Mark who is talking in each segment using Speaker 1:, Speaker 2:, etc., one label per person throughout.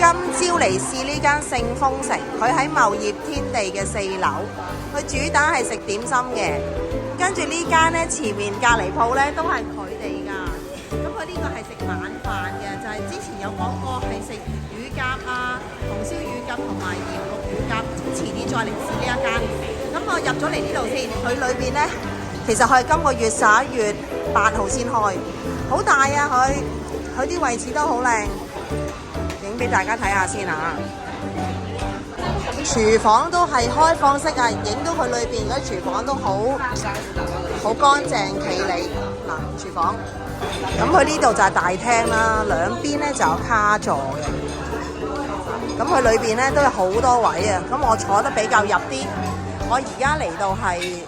Speaker 1: 今朝嚟試呢間聖豐城，佢喺茂業天地嘅4樓，佢主打係食點心嘅。跟住呢間呢，前面隔離鋪呢都係佢哋㗎。咁佢呢個係食晚飯嘅，就係之前有講過係食乳鴿啊、紅燒乳鴿同埋鹽焗乳鴿。遲啲再嚟試呢一間。咁我入咗嚟呢度先，佢裏邊呢，其實佢係今個月11月8號先開，好大啊佢啲位置都好靚。影俾大家睇下先啊！廚房都係開放式啊，影到佢裏邊嗰啲廚房都好乾淨企理嗱。廚房咁佢呢度就係大廳啦，兩邊咧就有卡座嘅。咁佢裏邊咧都有好多位啊。咁我坐得比較入啲，我而家嚟到係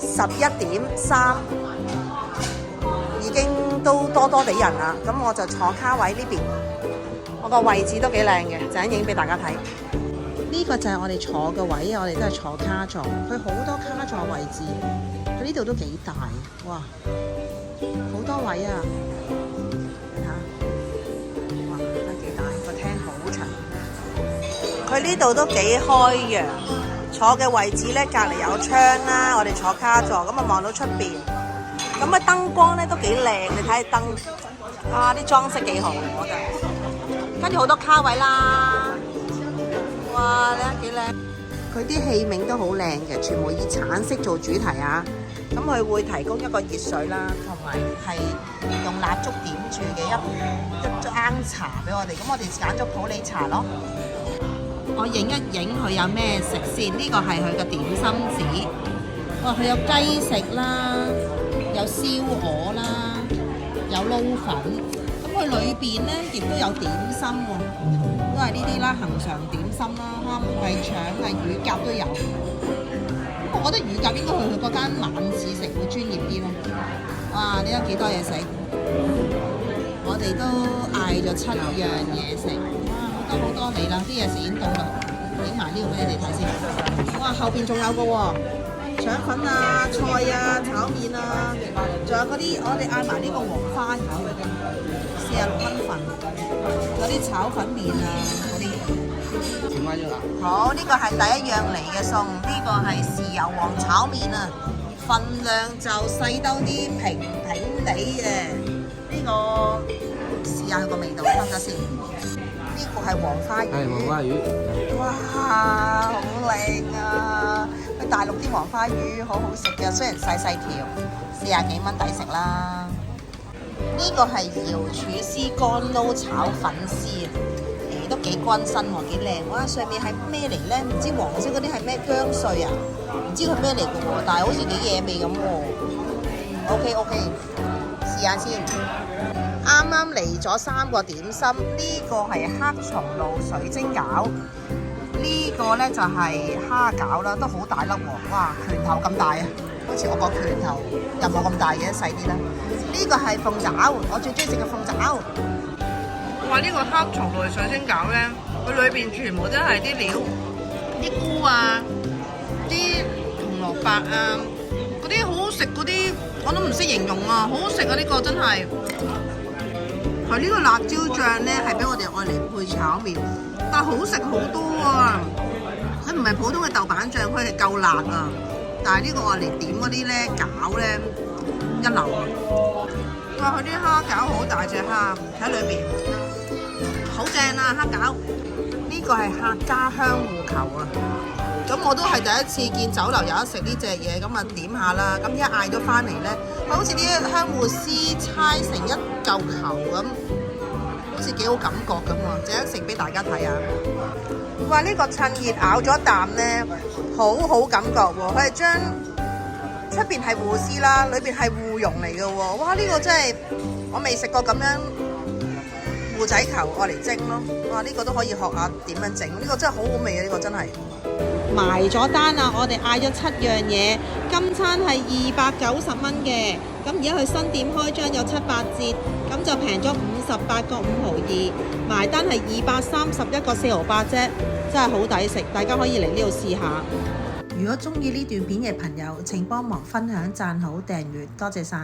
Speaker 1: 11:03，已經都多地人啦。咁我就坐卡位呢邊。我個位置都幾靚嘅，陣間影俾大家睇。呢個就係我哋坐嘅位，我哋都係坐卡座。佢好多卡座位置，佢呢度都幾大，哇！好多位啊，睇下，哇，都幾大，個廳好長。佢呢度都幾開揚，坐嘅位置咧隔離有窗啦，我哋坐卡座，咁啊望到出邊。咁啊燈光咧都幾靚，你睇下燈，啊啲裝飾幾好，我覺得。跟住好多卡位啦，哇！你睇幾靚，佢啲器皿都好靚嘅，全部以橙色做主題啊。咁佢會提供一個熱水啦，同埋係用蠟燭點住嘅一罌茶俾我哋。咁我哋揀咗普洱茶咯。我影一影佢有咩食先，呢個係佢嘅點心紙。哇！佢有雞食啦，有燒鵝啦，有撈粉。佢裏邊咧亦都有點心喎，都係呢啲啦，恆常點心啦，蝦米腸啊、乳鴿都有。咁我覺得乳鴿應該去佢嗰間晚市食會專業啲咯。哇！呢有幾多嘢食？我哋都嗌咗7樣嘢食。哇！好多嚟啦，啲嘢食已經到啦，影埋呢度俾你哋睇先。哇！後邊仲有個喎，腸粉啊、菜啊、炒麵啊，仲有嗰啲我哋嗌埋呢個黃花魚嘅。46蚊份，嗰啲炒粉麵啊，嗰啲。好，呢個係第一樣嚟嘅餸，呢個係豉油皇炒麵啊，份量就細兜啲，平地嘅。呢個試下佢個味道得唔得先？呢個係黃花魚。係黃花魚。哇，好靚啊！佢大陸啲黃花魚好好食嘅，雖然細條，40幾蚊抵食啦。呢個係瑤柱絲乾撈炒粉絲啊，都幾均身喎，幾靚。哇！上面係咩嚟咧？唔知黃色嗰啲係咩薑碎啊？唔知佢咩嚟嘅喎，但係好似幾野味咁喎。OK， 試下先。啱啱嚟咗3個點心，呢個係黑松露水晶餃，呢個咧就係蝦餃啦，都好大粒喎。哇！拳頭咁大啊！好似我個拳頭又冇咁大嘅，細啲啦。呢個係鳳爪，我最中意食嘅鳳爪。
Speaker 2: 哇！呢個黑松露水晶餃咧，佢裏邊全部都係啲料，啲菇啊，啲紅蘿蔔啊，嗰啲好好食嗰啲，我都唔識形容啊！好好食啊！呢個真係。佢呢個辣椒醬咧係俾我哋愛嚟配炒麵，但係好食好多啊！佢唔係普通嘅豆瓣醬，佢係夠辣啊！但係呢個愛嚟點嗰啲咧餃咧一流啊！哇！佢啲蝦餃好大隻蝦，喺裏邊好正啊！蝦餃呢個係客家香芋球啊！咁我都係第一次見酒樓有得食呢隻嘢，咁啊點下啦！咁一嗌咗翻嚟咧，佢好似啲香芋絲搓成一嚿球咁，好似幾好感覺咁喎！陣間食俾大家睇下。哇！呢個趁熱咬咗一啖咧，好好感覺喎！佢係將出邊係芋絲啦，裏邊係芋蓉嚟嘅喎。哇！呢個真係我未食過咁樣芋仔球愛嚟蒸咯。哇！呢個都可以學下點樣整，呢個真係好好味啊！呢個真係。埋咗單啦，我哋嗌咗7樣嘢，今餐係290蚊嘅，咁而家佢新店開張有7-8折，咁就平咗58個5毫2，埋單係231個4毫8啫，真係好抵食，大家可以嚟呢度試下。如果中意呢段片嘅朋友，請幫忙分享、讚好、訂閱，多謝晒。